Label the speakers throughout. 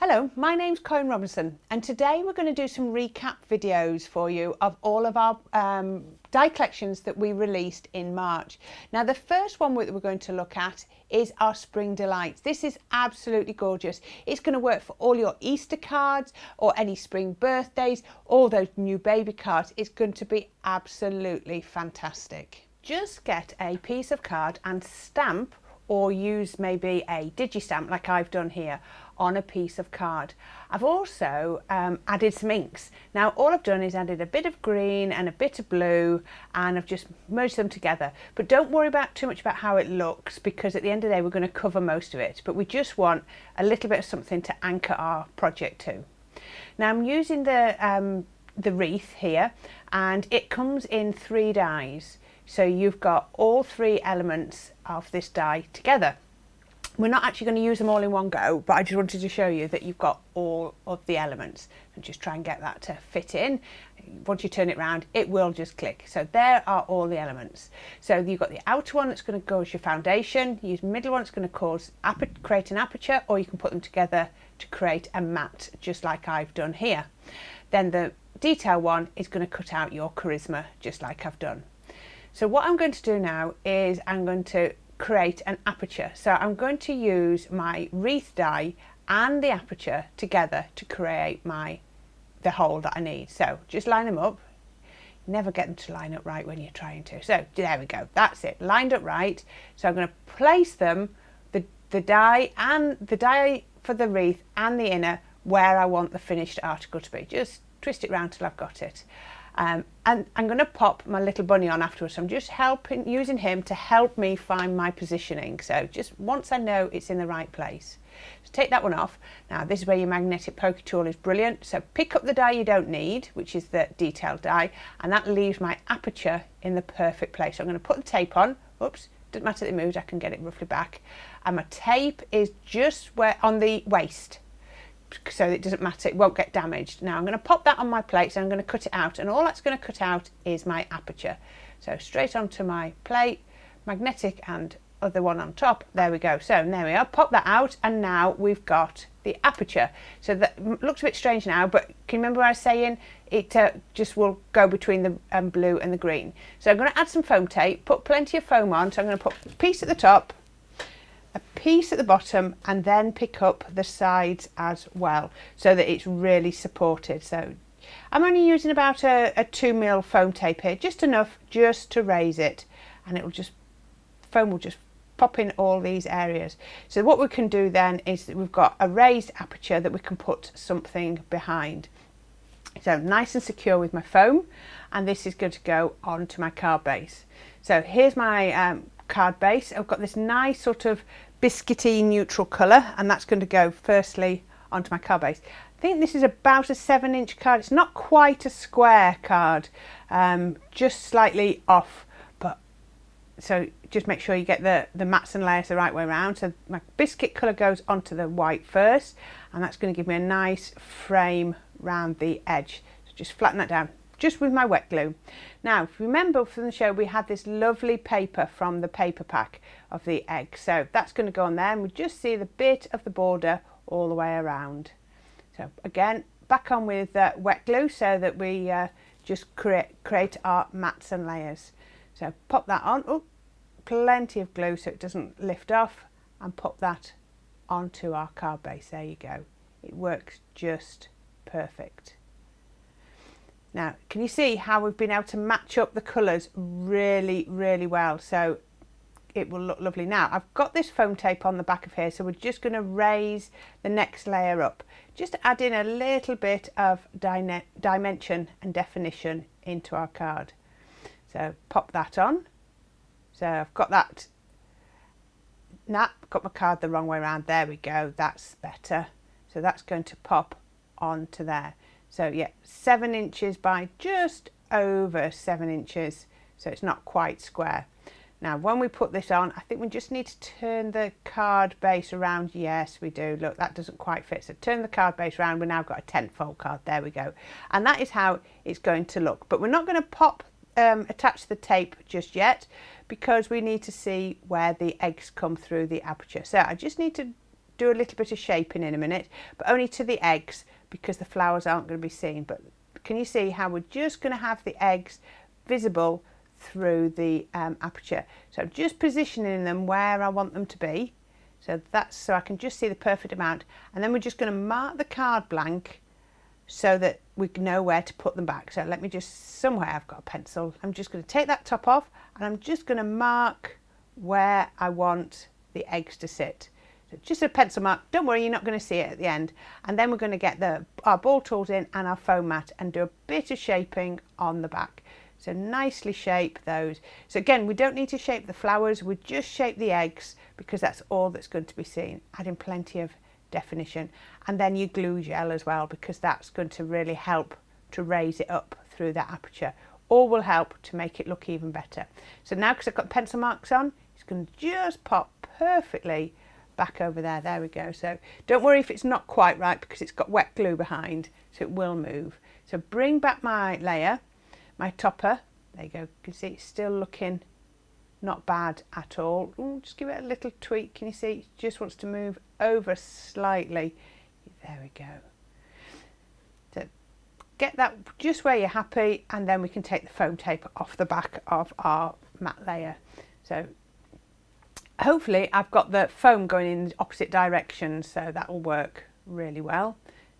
Speaker 1: Hello, my name's Cohen Robinson, and today we're going to do some recap videos for you of all of our die collections that we released in March. Now the first one that we're going to look at is our Spring Delights. This is absolutely gorgeous. It's going to work for all your Easter cards or any spring birthdays, all those new baby cards. It's going to be absolutely fantastic. Just get a piece of card and stamp, or use maybe a digi-stamp like I've done here on a piece of card. I've also added some inks. Now all I've done is added a bit of green and a bit of blue, and I've just merged them together. But don't worry too much about how it looks, because at the end of the day we're going to cover most of it, but we just want a little bit of something to anchor our project to. Now I'm using the wreath here, and it comes in 3 dies. So you've got all 3 elements of this die together. We're not actually going to use them all in one go, but I just wanted to show you that you've got all of the elements, and just try and get that to fit in. Once you turn it around, it will just click. So there are all the elements. So you've got the outer one that's going to go as your foundation, use the middle one that's going to create an aperture, or you can put them together to create a mat, just like I've done here. Then the detail one is going to cut out your charisma, just like I've done. So what I'm going to do now is I'm going to create an aperture. So I'm going to use my wreath die and the aperture together to create the hole that I need. So just line them up. Never get them to line up right when you're trying to. So there we go. That's it. Lined up right. So I'm going to place them, the die for the wreath and the inner, where I want the finished article to be. Just twist it round till I've got it. And I'm going to pop my little bunny on afterwards. So I'm just using him to help me find my positioning. So just once I know it's in the right place. So take that one off. Now this is where your magnetic poker tool is brilliant. So pick up the die you don't need, which is the detailed die, and that leaves my aperture in the perfect place. So I'm going to put the tape on. Oops, doesn't matter that it moved, I can get it roughly back. And my tape is just on the waist, so it doesn't matter, it won't get damaged. Now I'm going to pop that on my plate, so I'm going to cut it out, and all that's going to cut out is my aperture. So straight onto my plate, magnetic and other one on top. There we go. So there we are, pop that out, and now we've got the aperture. So that looks a bit strange now, but can you remember what I was saying? It just will go between the blue and the green. So I'm going to add some foam tape, put plenty of foam on. So I'm going to put a piece at the top, a piece at the bottom, and then pick up the sides as well, so that it's really supported. So I'm only using about a 2mm foam tape here, just enough just to raise it, and foam will just pop in all these areas. So what we can do then is that we've got a raised aperture that we can put something behind. So nice and secure with my foam, and this is going to go onto my card base. So here's my card base. I've got this nice sort of biscuity neutral colour, and that's going to go firstly onto my card base. I think this is about a 7-inch card. It's not quite a square card, just slightly off, but so just make sure you get the mats and layers the right way around. So my biscuit colour goes onto the white first, and that's going to give me a nice frame round the edge. So just flatten that down just with my wet glue. Now if you remember from the show, we had this lovely paper from the paper pack of the egg, so that's going to go on there, and we just see the bit of the border all the way around. So again, back on with wet glue, so that we just create our mats and layers. So pop that on. Oh, plenty of glue so it doesn't lift off, and pop that onto our card base. There you go. It works just perfect. Now, can you see how we've been able to match up the colours really, really well? So it will look lovely. Now, I've got this foam tape on the back of here, so we're just going to raise the next layer up. Just add in a little bit of dimension and definition into our card. So pop that on. So I've got that. Nah, got my card the wrong way around. There we go. That's better. So that's going to pop onto there. So yeah, 7 inches by just over 7 inches. So it's not quite square. Now when we put this on, I think we just need to turn the card base around. Yes, we do. Look, that doesn't quite fit. So turn the card base around. We've now got a 10-fold card. There we go. And that is how it's going to look. But we're not going to attach the tape just yet, because we need to see where the eggs come through the aperture. So I just need to do a little bit of shaping in a minute, but only to the eggs because the flowers aren't going to be seen. But can you see how we're just going to have the eggs visible through the aperture? So I'm just positioning them where I want them to be. So that's so I can just see the perfect amount. And then we're just going to mark the card blank so that we know where to put them back. So let me just, somewhere I've got a pencil. I'm just going to take that top off and I'm just going to mark where I want the eggs to sit. So just a pencil mark, don't worry, you're not going to see it at the end. And then we're going to get our ball tools in and our foam mat and do a bit of shaping on the back. So nicely shape those. So again, we don't need to shape the flowers, we just shape the eggs because that's all that's going to be seen, adding plenty of definition. And then your glue gel as well, because that's going to really help to raise it up through that aperture. All will help to make it look even better. So now, because I've got pencil marks on, it's going to just pop perfectly back over there. There we go. So don't worry if it's not quite right because it's got wet glue behind, so it will move. So bring back my layer, my topper. There you go. You can see it's still looking not bad at all. Ooh, just give it a little tweak. Can you see it just wants to move over slightly? There we go. So get that just where you're happy, and then we can take the foam tape off the back of our matte layer. So hopefully I've got the foam going in the opposite directions, so that will work really well.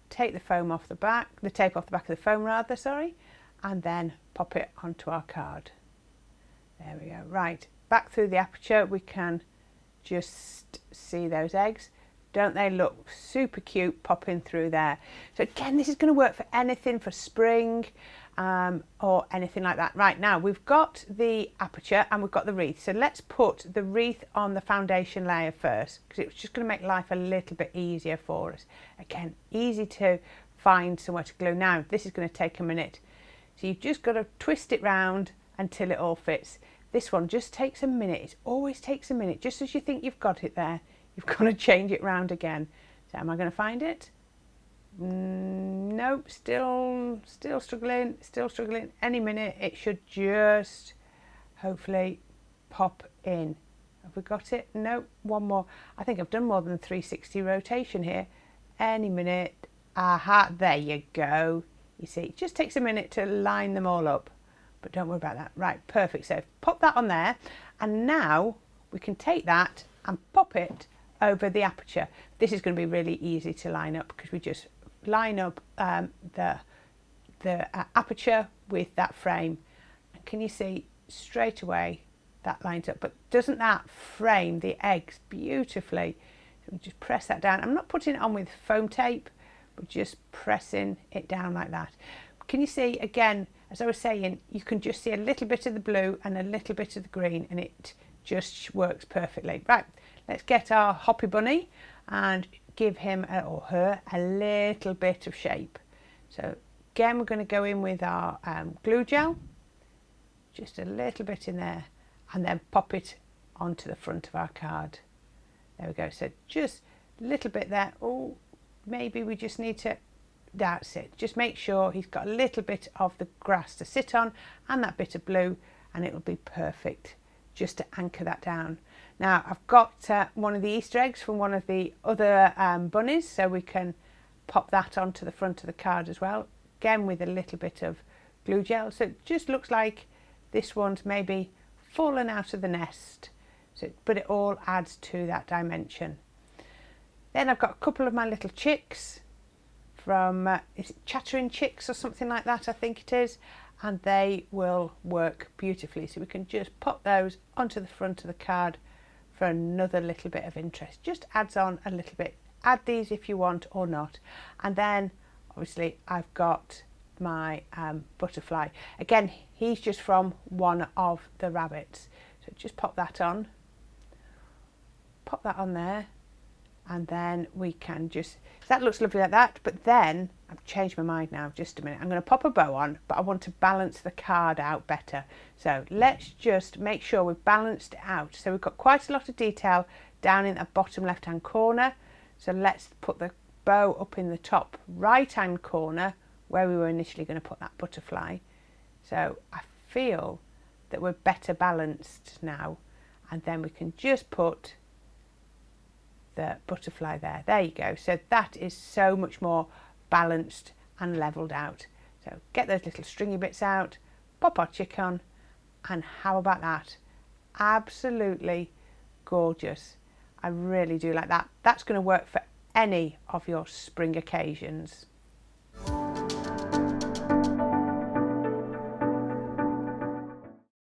Speaker 1: Take the foam off the back, the tape off the back of the foam rather, sorry, and then pop it onto our card. There we go. Right, back through the aperture we can just see those eggs. Don't they look super cute popping through there? So again, this is going to work for anything, for spring or anything like that. Right, now we've got the aperture and we've got the wreath. So let's put the wreath on the foundation layer first, because it's just going to make life a little bit easier for us. Again, easy to find somewhere to glue. Now, this is going to take a minute. So you've just got to twist it round until it all fits. This one just takes a minute. It always takes a minute. Just as you think you've got it there, you've got to change it round again. So am I going to find it? Nope, still struggling, Any minute it should just hopefully pop in. Have we got it? Nope, one more. I think I've done more than 360 rotation here. Any minute. Aha, there you go. You see, it just takes a minute to line them all up, but don't worry about that. Right, perfect. So pop that on there, and now we can take that and pop it over the aperture. This is going to be really easy to line up because we just line up the aperture with that frame. And can you see straight away that lines up? But doesn't that frame the eggs beautifully? So we just press that down. I'm not putting it on with foam tape, but just pressing it down like that. Can you see, again, as I was saying, you can just see a little bit of the blue and a little bit of the green, and it just works perfectly. Right, let's get our Hoppy Bunny and give him or her a little bit of shape. So again, we're going to go in with our glue gel, just a little bit in there, and then pop it onto the front of our card. There we go. So just a little bit there. Oh, maybe we just need to, that's it. Just make sure he's got a little bit of the grass to sit on and that bit of blue, and it'll be perfect just to anchor that down. Now I've got one of the Easter eggs from one of the other bunnies, so we can pop that onto the front of the card as well, again with a little bit of glue gel. So it just looks like this one's maybe fallen out of the nest, so, but it all adds to that dimension. Then I've got a couple of my little chicks from, is it Chattering Chicks or something like that, I think it is, and they will work beautifully. So we can just pop those onto the front of the card for another little bit of interest. Just adds on a little bit. Add these if you want or not. And then obviously I've got my butterfly. Again, he's just from one of the rabbits. So just pop that on there. And then we can just, that looks lovely like that, but then I've changed my mind now, just a minute. I'm going to pop a bow on, but I want to balance the card out better. So let's just make sure we've balanced it out. So we've got quite a lot of detail down in the bottom left hand corner. So let's put the bow up in the top right hand corner where we were initially going to put that butterfly. So I feel that we're better balanced now, and then we can just put the butterfly there. There you go. So that is so much more balanced and levelled out. So get those little stringy bits out, pop our chick on, and how about that? Absolutely gorgeous. I really do like that. That's going to work for any of your spring occasions.